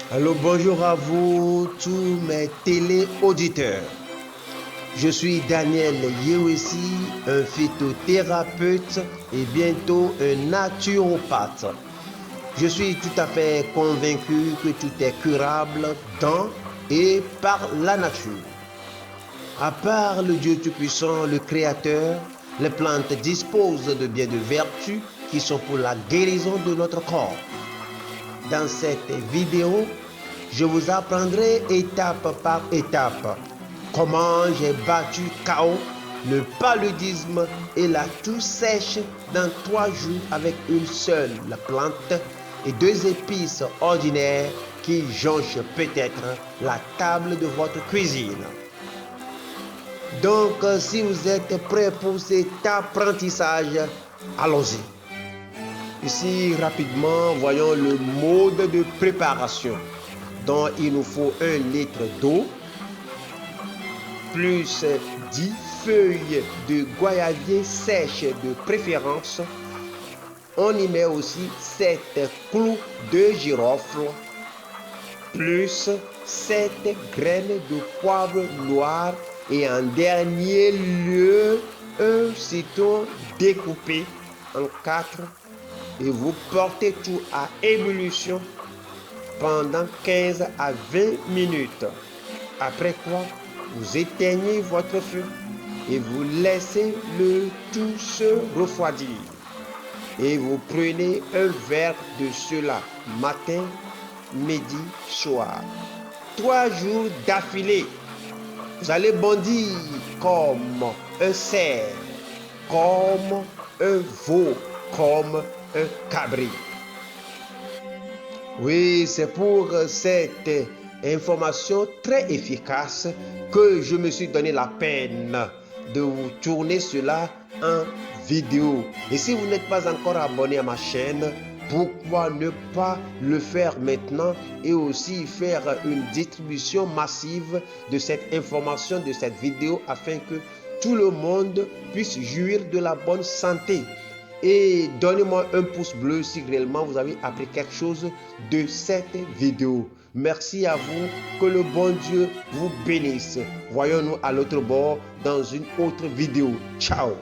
Alors bonjour à vous tous mes téléauditeurs. Je suis Daniel Yewesi, un phytothérapeute et bientôt un naturopathe. Je suis tout à fait convaincu que tout est curable dans et par la nature. À part le Dieu Tout-Puissant, le Créateur, les plantes disposent de bien de vertus qui sont pour la guérison de notre corps. Dans cette vidéo, je vous apprendrai étape par étape comment j'ai battu KO le paludisme et la toux sèche dans 3 jours avec une seule plante et 2 épices ordinaires qui jonchent peut-être la table de votre cuisine. Donc, si vous êtes prêts pour cet apprentissage, allons-y. Ici, rapidement, voyons le mode de préparation. Donc, il nous faut 1 litre d'eau, plus 10 feuilles de goyavier sèches de préférence. On y met aussi 7 clous de girofle, plus 7 graines de poivre noir et en dernier lieu, un citron découpé en 4 et vous portez tout à ébullition pendant 15 à 20 minutes. Après quoi, vous éteignez votre feu et vous laissez le tout se refroidir. Et vous prenez un verre de cela matin, midi, soir. 3 jours d'affilée. Vous allez bondir comme un cerf, comme un veau, comme un cabri. Oui, c'est pour cette information très efficace que je me suis donné la peine de vous tourner cela en vidéo. Et si vous n'êtes pas encore abonné à ma chaîne, pourquoi ne pas le faire maintenant et aussi faire une distribution massive de cette information, de cette vidéo, afin que tout le monde puisse jouir de la bonne santé. Et donnez-moi un pouce bleu si réellement vous avez appris quelque chose de cette vidéo. Merci à vous, que le bon Dieu vous bénisse. Voyons-nous à l'autre bord dans une autre vidéo. Ciao!